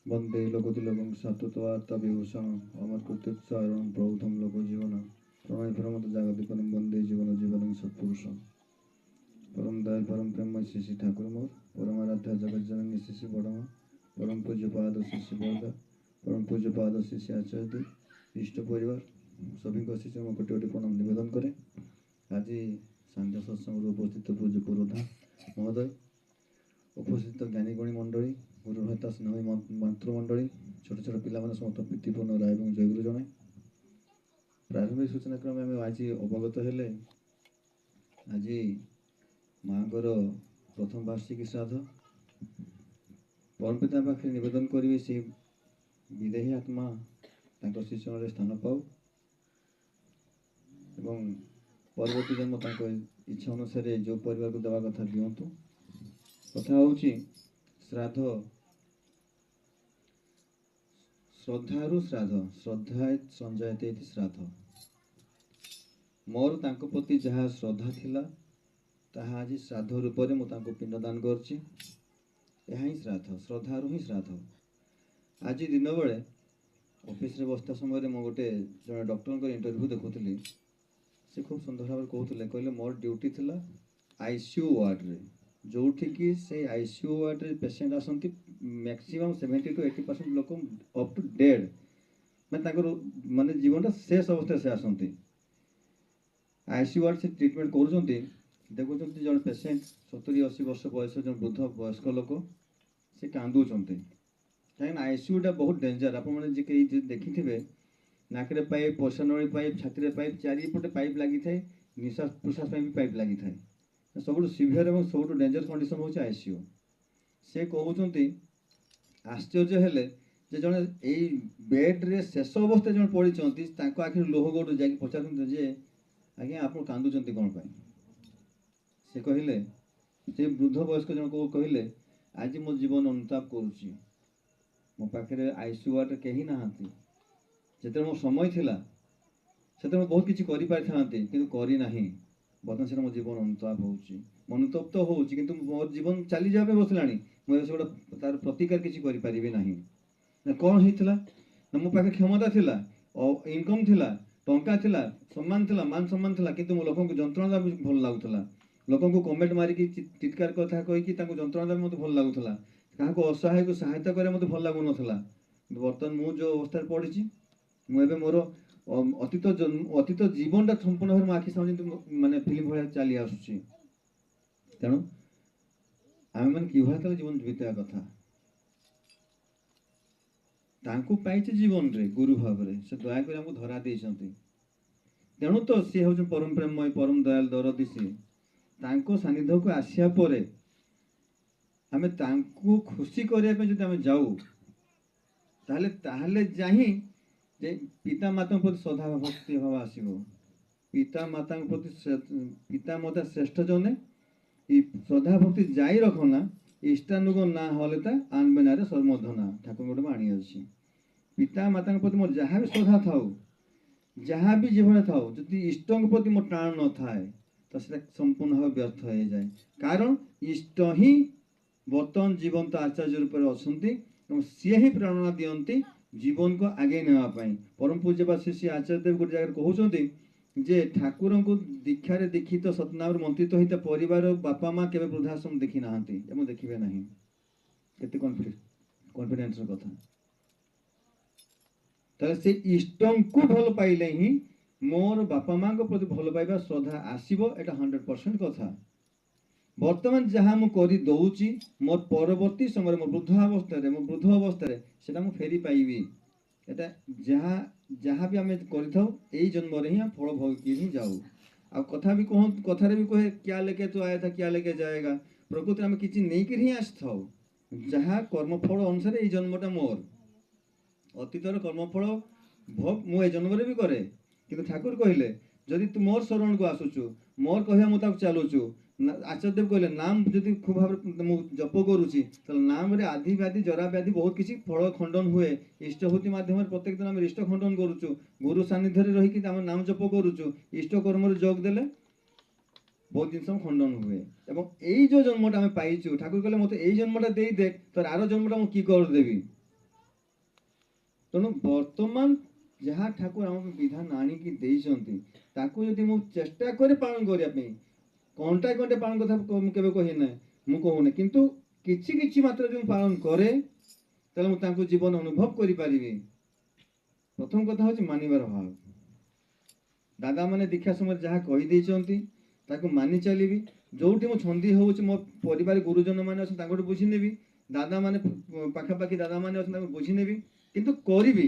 वंदे लोकतिलकं सततवार्ताविभूषणं अमरकृत्युच्चारणं प्रौढं लोकजीवनं प्रणयप्रमथ जागतिकं वंदे जीवन जीवनं सत्पुरुषं परम दयाल परम प्रेम श्री श्री ठाकुर मोर परम आराध्य जगत जननी श्री श्री बड़मा परम पूज्य पाद श्री श्री बरदा परम पूज्य पाद श्री श्री आचार्य इष्ट परिवार सभी को श्री चरण कोटि कोटि प्रणाम निवेदन करें। आज सांध्य सत्संग उपस्थित पूज्य पुरोधा महोदय उपस्थित ज्ञानीगुणी मंडली गुरुभ्राता स्नेही मंत्रमंडली छोट छोट पिला समस्त प्रीतिपूर्ण राय और जयगुरु जनाए प्रारंभिक सूचना क्रमे आम आज अवगत हेले आज माँगर प्रथम वार्षिकी श्राद्ध परमपिता पाखे निवेदन करी से विदेही आत्मा श्री चरण स्थान पाऊ एवं परवर्ती जन्म इच्छा अनुसार जो परिवार को देवा कथा दिंतु कथा हूँ श्राद्ध श्रद्धारु श्राद्ध श्रद्धा संजायते श्राद्ध मोर तांको प्रति जहाँ श्रद्धा थिला ताहा आज श्राद्ध रूप में मुझे पिंडदान करछि। ही श्राद्ध श्रद्धारु ही श्राद्ध आज दिन बेले ऑफिस रे बसता समय मो गोटे जड़े डॉक्टर इंटरव्यू देखुली से खूब सुंदर भाव कहते कहले मोर ड्यूटी थिला आईसीयू वार्ड रे जो से आईसीयू वार्ड रे पेशेंट आसती मैक्सिमम 70 to 80% लोक अप टू डेड माने जीवन शेष अवस्था से आसती आईसीयू वार्ड से ट्रिटमेंट कर देखुं जन पेसेंट 70-80 वर्ष बयस जो वृद्ध वयस्क लोक से कांदुंट कहीं आईसीयूटा बहुत डेंजर आप देखी थे नाक पाइप पर्सा नड़ी पाइप छाती पाइप चारिपटे पाइप लगी थाए निश्वास प्रश्वास भी पाइप लगी थाए सब सीवियर और सब डेंजर कंडीशन हूँ आईसीयू से कहते आश्चर्य हेले जड़े यही बेड्रे शेष अवस्था जो पड़ी आखिर लोह गोड़ जा पचार जे आज्ञा आप कांदुंट कौन पाई से कहले से वृद्ध वयस्क जन को कहले आज मो जीवन अनुताप करुच्ची मो पाखे आईसीयू वार्ड कहीं नहांती जिते मो समय थिला से बहुत किसी करि करना बर्तमान से मो जीवन अनुताप होउची अनुतप्त होउची किंतु मोर जीवन चली जाबे बसला मुझे तार प्रतिकार किसी करि नाही कौन होता मो पाखे क्षमता थिला इनकम थिला टंका थिला सम्मान थिला मान सम्मान थिला किंतु मो लोक जंत्रणा भल लागुला लोक को कमेंट मारिकी चित्कार कथा कहीकि जंत्रणा मत भल लगुला क्या असहाय को सहायता करे मत भल लगुन बर्तमान मु जो अवस्था पड़ी मुझे मोर अतीत जीवनटा संपूर्ण भाव मो आखि सामने माने फिल्म भाया चली आसुची तेणु आम मैंने कि जीवन बीतवा कथा तांको पाइचे जीवन रे गुरु भाव रे से दयाकोरी हमको धरा देइछंती तेणु तो सी हूँ परम प्रेममय परम दयाल दरदी सी तांको सानिध्य को आसिया परे आमे तांको खुशी करने जो आम जाऊ ताहले ताहले जाही जे पिता माता प्रति श्रद्धा भक्ति भाव आसो पिता माता प्रति पिता माता श्रेष्ठ जने श्रद्धा भक्ति जाई रखना इष्टानुग ना हले आनबे ना सर्वधना ठाकुर गोटे आनी अच्छी पिता माता प्रति मोर जहाँ भी श्रद्धा थाऊ जहाँ भी जीवन थाऊ जदि इष्ट प्रति मोर टाण न थाए तो संपूर्ण भाव व्यर्थ हो जाए कारण इष्ट ही बर्तमान जीवंत आचार्य रूप में अच्छा सी ही प्रेरणा दियंती जीवन को आगे नापी परम पूज्य बा श्री श्री आचार्य देव गोटे जगह कहते जे ठाकुर को दीक्षार दीक्षित सतनाम मंत्रित होता परिवार बापा माँ के वृद्धाश्रम देखी ना देखिए ना के कॉन्फिडेंस कथा से इष्ट को भल पाइले ही मोर बापा माँ प्रति भल पाइबा श्रद्धा आसो एटा 100% कथा बर्तमान जहाँ मुझे दौची मोर परवर्ती समय मोर वृद्ध अवस्था से फेरी पाइबी एटा जहाँ जहाँ भी आम कर जन्म ही फल भोगी ही जाऊ आ कथा भी कह कथार भी कहे क्या लेके तो आया था क्या लेके जाएगा प्रकृति आम किसी नहीं ही आसी था जहाँ कर्मफल अनुसार ये जन्मटा मोर अतीतर कर्मफल भोग मुझे जन्म भी करे कि ठाकुर कहले जदि तू मोर शरण को आसुचु मोर कह मुझे चलुचु आचार्य देव कहले नाम जदि खूब भाव जप करुच्ची नाम रे आदि व्याधि जरा व्याधि बहुत किसी फल खंडन हुए इष्टभूति माध्यम प्रत्येक दिन आम इष्ट खंडन करुचु गुरु सानिध्य रहीकि नाम जप करुचु इष्ट कर्म जोग देले बहुत जिन खंडन हुए एवं यही जो जन्मटा आम पाइचु ठाकुर कहले मत यही जन्मटा दे देख तोर आर जन्मटा मुझे कि कर देवी ତେଣୁ ବର୍ତ୍ତମାନ ଯାହା ଠାକୁର ଆମ ବିଧାନ ଆଣିକି ଦେଇଛନ୍ତି ତାକୁ ଯଦି ମୁଁ ଚେଷ୍ଟା କରି ପାଳନ କରିବା ପାଇଁ, ଘଣ୍ଟା ଘଣ୍ଟେ ପାଳନ କଥା ମୁଁ କେବେ କହି ନାହିଁ, ମୁଁ କହୁନି, କିନ୍ତୁ କିଛି କିଛି ମାତ୍ରା ଯଦି ମୁଁ ପାଳନ କରେ ତାହେଲେ ମୁଁ ତାଙ୍କୁ ଜୀବନ ଅନୁଭବ କରିପାରିବି। ପ୍ରଥମ କଥା ହେଉଛି ମାନିବାର ଭାବ। ଦାଦାମାନେ ଦୀକ୍ଷା ସମୟରେ ଯାହା କହିଦେଇଛନ୍ତି ତାକୁ ମାନି ଚାଲିବି। ଯୋଉଠି ମୁଁ ଛନ୍ଦି ହେଉଛି ମୋ ପରିବାର ଗୁରୁଜନ ମାନେ ଅଛନ୍ତି ତାଙ୍କଠୁ ବୁଝି ନେବି, ଦାଦାମାନେ ପାଖାପାଖି ଦାଦାମାନେ ଅଛନ୍ତି ତାଙ୍କୁ ବୁଝି ନେବି, କିନ୍ତୁ କରିବି।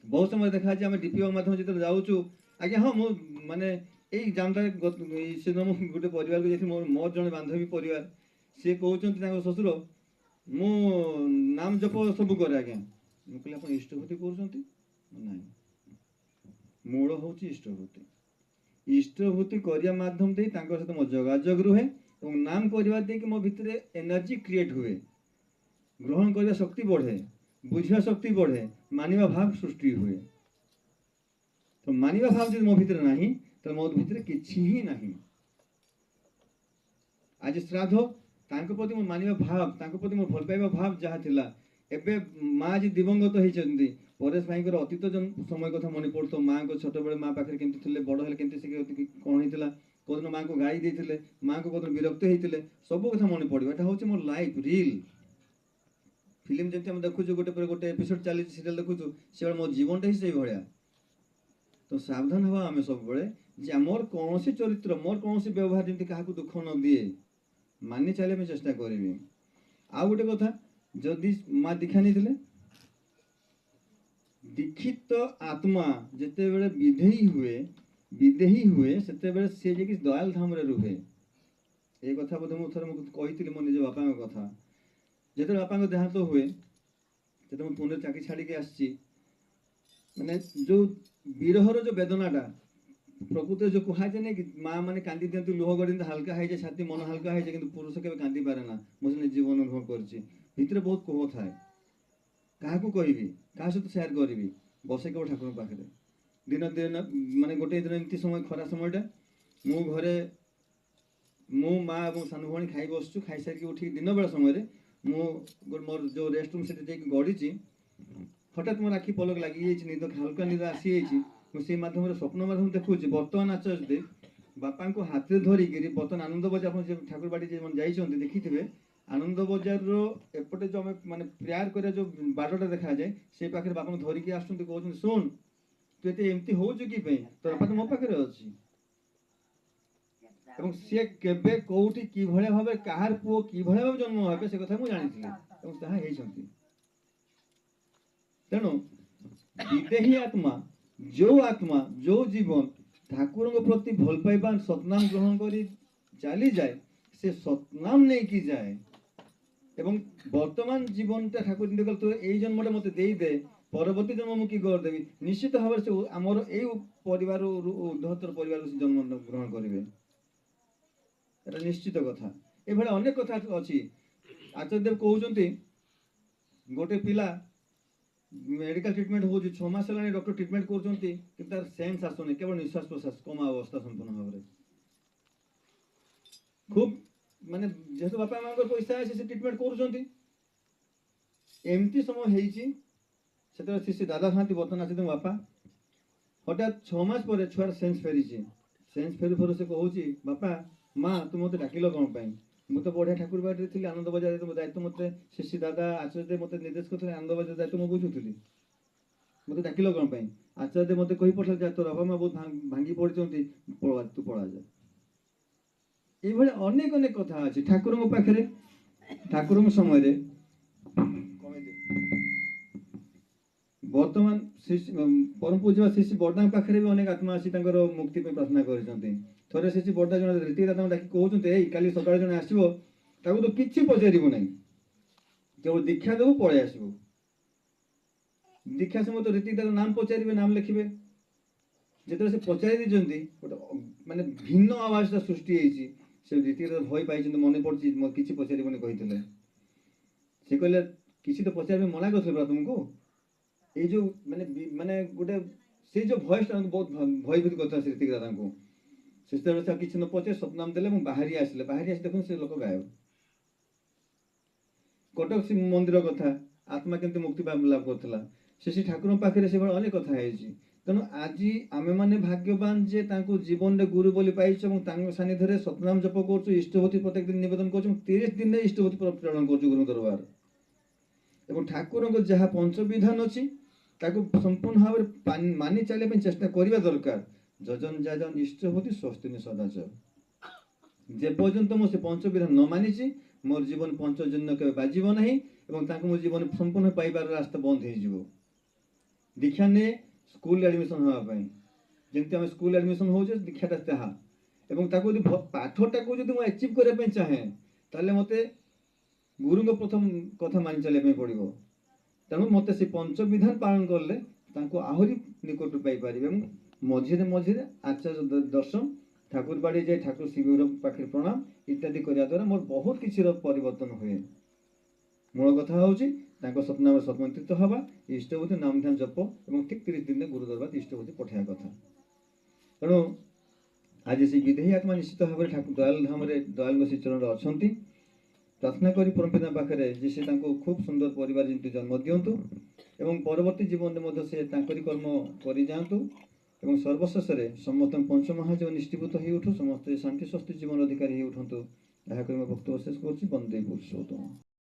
ବହୁତ ସମୟ ଦେଖାଯାଉଛି ଆମେ ଡିପିଓ ମାଧ୍ୟମରେ ଯେତେବେଳେ ଯାଉଛୁ, ଆଜ୍ଞା ହଁ ମୁଁ ମାନେ ଏଇ ଜାମତାରେ ସେଦିନ ମୁଁ ଗୋଟେ ପରିବାରକୁ ଯାଇଥିଲି, ମୋର ଜଣେ ବାନ୍ଧବୀ ପରିବାର, ସିଏ କହୁଛନ୍ତି ତାଙ୍କ ଶ୍ୱଶୁର ମୁଁ ନାମ ଜପ ସବୁ କରେ ଆଜ୍ଞା। ମୁଁ କହିଲି ଆପଣ ଇଷ୍ଟଭୂତି କରୁଛନ୍ତି? ନାହିଁ, ମୂଳ ହେଉଛି ଇଷ୍ଟଭୂତି। ଇଷ୍ଟଭୂତି କରିବା ମାଧ୍ୟମ ଦେଇ ତାଙ୍କ ସହିତ ମୋ ଯୋଗାଯୋଗ ରୁହେ ଏବଂ ନାମ କରିବା ଦେଇକି ମୋ ଭିତରେ ଏନର୍ଜି କ୍ରିଏଟ୍ ହୁଏ, ଗ୍ରହଣ କରିବା ଶକ୍ତି ବଢ଼େ, ବୁଝିବା ଶକ୍ତି ବଢ଼େ, ମାନିବା ଭାବ ସୃଷ୍ଟି ହୁଏ। ତ ମାନିବା ଭାବ ଯଦି ମୋ ଭିତରେ ନାହିଁ ତାହେଲେ ମୋ ଭିତରେ କିଛି ହିଁ ନାହିଁ। ଆଜି ଶ୍ରାଦ୍ଧ, ତାଙ୍କ ପ୍ରତି ମୋ ମାନିବା ଭାବ, ତାଙ୍କ ପ୍ରତି ମୋ ଭଲ ପାଇବା ଭାବ ଯାହା ଥିଲା, ଏବେ ମା ଆଜି ଦିବଙ୍ଗତ ହେଇଛନ୍ତି, ପରେଶ ଭାଇଙ୍କର ଅତୀତ ସମୟ କଥା ମନେ ପଡ଼ୁଥିବ। ମାଆଙ୍କ ଛୋଟବେଳେ ମା ପାଖରେ କେମିତି ଥିଲେ, ବଡ଼ ହେଲେ କେମିତି ସେ କ'ଣ ହେଇଥିଲା, କୋଉଦିନ ମାଆଙ୍କୁ ଗାଳି ଦେଇଥିଲେ, ମାଆଙ୍କୁ କୋଉଦିନ ବିରକ୍ତ ହେଇଥିଲେ, ସବୁ କଥା ମନେ ପଡ଼ିବ। ଏଟା ହେଉଛି ମୋ ଲାଇଫ୍ ରିଲ୍ ଫିଲ୍ମ। ଯେମିତି ଆମେ ଦେଖୁଛୁ ଗୋଟେ ପରେ ଗୋଟେ ଏପିସୋଡ ଚାଲିଛି, ସିରିଏଲ ଦେଖୁଛୁ, ସେଭଳି ମୋ ଜୀବନଟା ହିଁ ସେଇଭଳିଆ। ତ ସାବଧାନ ହେବା ଆମେ ସବୁବେଳେ ଯେ ମୋର କୌଣସି ଚରିତ୍ର, ମୋର କୌଣସି ବ୍ୟବହାର ଯେମିତି କାହାକୁ ଦୁଃଖ ନ ଦିଏ, ମାନି ଚାଲିବା ପାଇଁ ଚେଷ୍ଟା କରିବି। ଆଉ ଗୋଟେ କଥା, ଯଦି ମା ଦୀକ୍ଷା ନେଇଥିଲେ, ଦୀକ୍ଷିତ ଆତ୍ମା ଯେତେବେଳେ ବିଦେହୀ ହୁଏ ସେତେବେଳେ ସେ ଯାଇକି ଦୟାଲ ଧାମରେ ରୁହେ। ଏ କଥା ବୋଧେ ମୁଁ ଥରେ କହିଥିଲି ମୋ ନିଜ ବାପାଙ୍କ କଥା। ଯେତେବେଳେ ବାପାଙ୍କ ଦେହାନ୍ତ ହୁଏ, ଯେତେବେଳେ ମୁଁ ପୁଣେରେ ଚାକିରି ଛାଡ଼ିକି ଆସିଛି, ମାନେ ଯୋଉ ବିରହର ଯୋଉ ବେଦନାଟା, ପ୍ରକୃତରେ ଯୋଉ କୁହାଯାଏ ନାଇଁ କି ମା ମାନେ କାନ୍ଦି ଦିଅନ୍ତି, ଲୁହ ଗଡ଼ିନ୍ତି, ହାଲକା ହେଇଯାଏ ଛାତି, ମନ ହାଲକା ହେଇଯାଏ, କିନ୍ତୁ ପୁରୁଷ କେବେ କାନ୍ଦି ପାରେ ନା। ମୁଁ ସେ ଜୀବନ ଅନୁଭବ କରିଛି। ଭିତରେ ବହୁତ କୋହ ଥାଏ, କାହାକୁ କହିବି, କାହା ସହିତ ସେୟାର କରିବି, ବସେ କେବଳ ଠାକୁରଙ୍କ ପାଖରେ। ଦିନ ମାନେ ଗୋଟେ ଦିନ ଏମିତି ସମୟ, ଖରା ସମୟଟା, ମୁଁ ଘରେ, ମୁଁ ମା ଏବଂ ସାନ ଭଉଣୀ ଖାଇ ବସୁଛୁ, ଖାଇସାରିକି ଉଠିକି ଦିନ ବେଳା ସମୟରେ ମୁଁ ମୋର ଯୋଉ ରେଷ୍ଟ ରୁମ୍ ସେଠି ଯାଇକି ଗଡ଼ିଛି, ହଠାତ୍ ମୋର ଆଖି ପଲକ ଲାଗିଯାଇଛି, ନିଦ, ହାଲକା ନିଦ ଆସିଯାଇଛି। ମୁଁ ସେଇ ମାଧ୍ୟମରେ ସ୍ୱପ୍ନ ମାଧ୍ୟମରେ ଦେଖୁଛି ବର୍ତ୍ତମାନ ଆଚାର୍ଯ୍ୟ ବାପାଙ୍କୁ ହାତରେ ଧରିକିରି ବର୍ତ୍ତମାନ ଆନନ୍ଦ ବଜାର, ଆପଣ ଯେ ଠାକୁର ବାଡ଼ି ଯେ ଯାଇଛନ୍ତି ଦେଖିଥିବେ, ଆନନ୍ଦ ବଜାରର ଏପଟେ ଯୋଉ ଆମେ ମାନେ ପ୍ରେୟାର କରିବା ଯୋଉ ବାଡ଼ଟା ଦେଖାଯାଏ, ସେଇ ପାଖରେ ବାପାଙ୍କୁ ଧରିକି ଆସୁଛନ୍ତି, କହୁଛନ୍ତି ଶୁଣ ତୁ ଏତେ ଏମିତି ହଉଛୁ କି ପାଇଁ, ତୋ ବାପା ତ ମୋ ପାଖରେ ଅଛି। ଏବଂ ସିଏ କେବେ କୋଉଠି କିଭଳିଆ ଭାବେ କାହାର ପୁଅ କିଭଳିଆ ଭାବେ ଜନ୍ମ ହେବେ ସେ କଥା ମୁଁ ଜାଣିଥିଲି ଏବଂ ତାହା ହେଇଛନ୍ତି। ତେଣୁ ବିଦେହୀ ଆତ୍ମା, ଯୋଉ ଜୀବନ ଠାକୁରଙ୍କ ପ୍ରତି ଭଲ ପାଇବା ସତନାମ ଗ୍ରହଣ କରି ଚାଲିଯାଏ, ସେ ସତନାମ ନେଇକି ଯାଏ ଏବଂ ବର୍ତ୍ତମାନ ଜୀବନଟା ଠାକୁର ଚିନ୍ତା କଲେ ତୁ ଏଇ ଜନ୍ମଟା ମତେ ଦେଇଦେ, ପରବର୍ତ୍ତୀ ଜନ୍ମ ମୁଁ କି କରିଦେବି, ନିଶ୍ଚିତ ଭାବରେ ସେ ଆମର ଏଇ ପରିବାର ଉଦ୍ଧତର ପରିବାରକୁ ସେ ଜନ୍ମ ଗ୍ରହଣ କରିବେ, এটা ନିଶ୍ଚିତ କଥା। ଏଭଳି ଅନେକ କଥା ଅଛି। ଆଚାର୍ଯ୍ୟଦେବ କହୁଛନ୍ତି ଗୋଟେ ପିଲା ମେଡିକାଲ ଟ୍ରିଟମେଣ୍ଟ ହେଉଛି, 6 ମାସ ହେଲାଣି ଡକ୍ଟର ଟ୍ରିଟମେଣ୍ଟ କରୁଛନ୍ତି, କିନ୍ତୁ ତାର ସେନ୍ସ ଆସୁନି, କେବଳ ନିଶ୍ୱାସ ପ୍ରଶ୍ୱାସ କମା ଅବସ୍ଥା ସମ୍ପୂର୍ଣ୍ଣ ଭାବରେ। খুব ମାନେ ଯେହେତୁ ବାପା ମାଙ୍କର ପଇସା ଅଛି ସେ ଟ୍ରିଟମେଣ୍ଟ କରୁଛନ୍ତି। ଏମିତି ସମୟ ହେଇଛି, ସେତେବେଳେ ସେ ଦାଦା ଥାନ୍ତି, ବର୍ତ୍ତମାନ ଆସିଛନ୍ତି ବାପା। ହଠାତ୍ 6 ମାସ ପରେ ଛୁଆର ସେନ୍ସ ଫେରିଛି। ସେନ୍ସ ଫେରୁ ଫେରୁ ସେ କହୁଛି ବାପା ମା ତୁ ମୋତେ ଡାକିଲ କ'ଣ ପାଇଁ? ମୁଁ ତ ବଢ଼ିଆ ଠାକୁର ବାଡ଼ିରେ ଥିଲି, ଆନନ୍ଦ ବଜାରରେ ଦାୟିତ୍ୱ ମୋତେ ଶିଶି ଦାଦା ଆଚାର୍ଯ୍ୟ ମୋତେ ନିର୍ଦ୍ଦେଶ କରିଥିଲେ, ଆନନ୍ଦ ବଜାର ଦାୟିତ୍ୱ ମୁଁ ବୁଝୁଥିଲି, ମୋତେ ଡାକିଲ କ'ଣ ପାଇଁ? ଆଚାର୍ଯ୍ୟ ମୋତେ କହି ପଡ଼ିଥିଲେ ଯେ ତୋ ବାପା ମା ବହୁତ ଭାଙ୍ଗି ପଡ଼ିଛନ୍ତି, ତୁ ପଳା ଯା। এইভাবে অনেক অনেক কথা আছে ଠାକୁରଙ୍କ ପାଖରେ। ଠାକୁରଙ୍କ ସମୟରେ ବର୍ତ୍ତମାନ ପରମ ପୂଜ୍ୟ ଶ୍ରୀ ବଡ଼ଦାଙ୍କ ପାଖରେ ବି ଅନେକ ଆତ୍ମା ଆସି ତାଙ୍କର ମୁକ୍ତି ପାଇଁ ପ୍ରାର୍ଥନା କରିଛନ୍ତି। ଥରେ ଶ୍ରୀ ବଡ଼ଦା ଜଣେ ରୀତିକ ଦାଦାଙ୍କୁ ଡାକି କହୁଛନ୍ତି, ଏଇ କାଲି ସକାଳେ ଜଣେ ଆସିବ, ତାକୁ ତ କିଛି ପଚାରିବୁ ନାହିଁ, କେବଳ ଦୀକ୍ଷା ଦେବୁ ପଳେଇ ଆସିବୁ। ଦୀକ୍ଷା ସମୟ ତ ରୀତିକ ଦାଦା ନାମ ପଚାରିବେ, ନାମ ଲେଖିବେ। ଯେତେବେଳେ ସେ ପଚାରି ଦେଇଛନ୍ତି, ଗୋଟେ ମାନେ ଭିନ୍ନ ଆବାଜଟା ସୃଷ୍ଟି ହେଇଛି। ସେ ରୀତିରେ ଭୟ ପାଇଛନ୍ତି, ମନେ ପଡୁଛି କିଛି ପଚାରିବନି କହିଥିଲେ। ସେ କହିଲେ କିଛି ତ ପଚାରିବେ, ମନା କରିଥିଲେ ପରା ତୁମକୁ। ଏଇ ଯୋଉ ମାନେ ଗୋଟେ ସେଇ ଯୋଉ ଭଏସଟା ବହୁତ ଭୟଭୀତ କରିଥିଲା ସେ ରୀତିକ ଦାଦାଙ୍କୁ। ସେତେବେଳେ ସେ କିଛି ନ ପଚାରି ସ୍ୱପ୍ନାମ ଦେଲେ ଏବଂ ବାହାରି ଆସିଲେ। ବାହାରି ଆସି ଦେଖୁন ସେ ଲୋକ ଗାୟବ। କଟକ ମନ୍ଦିର କଥା, ଆତ୍ମା କେମିତି ମୁକ୍ତି ଲାଭ କରିଥିଲା। ସେ ଠାକୁରଙ୍କ ପାଖରେ ସେଭଳି ଅନେକ କଥା ହେଇଛି। ତେଣୁ ଆଜି ଆମେମାନେ ଭାଗ୍ୟବାନ ଯେ ତାଙ୍କୁ ଜୀବନରେ ଗୁରୁ ବୋଲି ପାଇଛୁ ଏବଂ ତାଙ୍କ ସାନ୍ନିଧ୍ୟରେ ସତନାମ ଜପ କରୁଛୁ, ଇଷ୍ଟଭୂତି ପ୍ରତ୍ୟେକ ଦିନ ନିବେଦନ କରୁଛୁ ଏବଂ 30 ଦିନରେ ଇଷ୍ଟଭୂତି ପ୍ରେରଣ କରୁଛୁ ଗୁରୁ ଦରବାର। ଏବଂ ଠାକୁରଙ୍କ ଯାହା ପଞ୍ଚବିଧାନ ଅଛି ତାକୁ ସମ୍ପୂର୍ଣ୍ଣ ଭାବରେ ମାନି ଚାଲିବା ପାଇଁ ଚେଷ୍ଟା କରିବା ଦରକାର। ଯଜନ ଯାଜନ ଇଷ୍ଟଭୂତି ସ୍ୱସ୍ତିନି ସଦାଚ। ଯେ ପର୍ଯ୍ୟନ୍ତ ମୁଁ ସେ ପଞ୍ଚବିଧାନ ନ ମାନିଛି ମୋର ଜୀବନ ପଞ୍ଚଜନ୍ୟ କେବେ ବାଜିବ ନାହିଁ ଏବଂ ତାଙ୍କୁ ମୋ ଜୀବନ ସମ୍ପୂର୍ଣ୍ଣ ପାଇବାର ରାସ୍ତା ବନ୍ଦ ହେଇଯିବ। ଦୀକ୍ଷା ନିଏ ସ୍କୁଲ ଆଡମିସନ ହେବା ପାଇଁ, ଯେମିତି ଆମେ ସ୍କୁଲ ଆଡମିସନ ହଉଛେ ଦୀକ୍ଷାଟା ତାହା। ଏବଂ ତାକୁ ଯଦି ପାଠଟାକୁ ଯଦି ମୁଁ ଆଚିଭ୍ କରିବା ପାଇଁ ଚାହେଁ ତାହେଲେ ମୋତେ ଗୁରୁଙ୍କ ପ୍ରଥମ କଥା ମାନି ଚାଲିବା ପାଇଁ ପଡ଼ିବ। ତେଣୁ ମୋତେ ସେ ପଞ୍ଚବିଧାନ ପାଳନ କଲେ ତାଙ୍କୁ ଆହୁରି ନିକଟରୁ ପାଇପାରିବେ। ଏବଂ ମଝିରେ ମଝିରେ ଆଚାର୍ଯ୍ୟ ଦର୍ଶନ, ଠାକୁର ବାଡ଼ି ଯାଇ ଠାକୁର ଶିବିର ପାଖରେ ପ୍ରଣାମ ଇତ୍ୟାଦି କରିବା ଦ୍ୱାରା ମୋର ବହୁତ କିଛିର ପରିବର୍ତ୍ତନ ହୁଏ। ମୂଳ କଥା ହେଉଛି ତାଙ୍କ ସତନାମରେ ସତ୍ମନ୍ତ୍ରିତ ହେବା, ଇଷ୍ଟଭୂତି ନାମ ଧ୍ୟାନ ଜପ ଏବଂ ଠିକ୍ 30 ଦିନରେ ଗୁରୁ ଦରବାର ଇଷ୍ଟଭୂତି ପଠାଇବା କଥା। ତେଣୁ ଆଜି ସେ ବିଦେହୀ ଆତ୍ମା ନିଶ୍ଚିତ ଭାବରେ ଠାକୁର ଦୟାଲ ଧାମରେ ଦୟାଲଙ୍କ ଶ୍ରୀ ଚରଣରେ ଅଛନ୍ତି। ପ୍ରାର୍ଥନା କରି ପରମପିତା ପାଖରେ ଯେ ସେ ତାଙ୍କୁ ଖୁବ୍ ସୁନ୍ଦର ପରିବାର ଯେମିତି ଜନ୍ମ ଦିଅନ୍ତୁ ଏବଂ ପରବର୍ତ୍ତୀ ଜୀବନରେ ମଧ୍ୟ ସେ ତାଙ୍କରି କର୍ମ କରିଯାଆନ୍ତୁ ଏବଂ ସର୍ବଶେଷରେ ସମସ୍ତଙ୍କ ପଞ୍ଚମହାଜୀବ ନିଷ୍ଠୀଭୂତ ହେଇ ଉଠୁ, ସମସ୍ତେ ଶାନ୍ତି ସ୍ୱସ୍ତି ଜୀବନ ଅଧିକାରୀ ହେଇ ଉଠନ୍ତୁ। ଏହା କରି ମୁଁ ବକ୍ତବ୍ୟ ଶେଷ କରୁଛି। ବନ୍ଦେ ପୁରୁଷୋତ୍ତମ।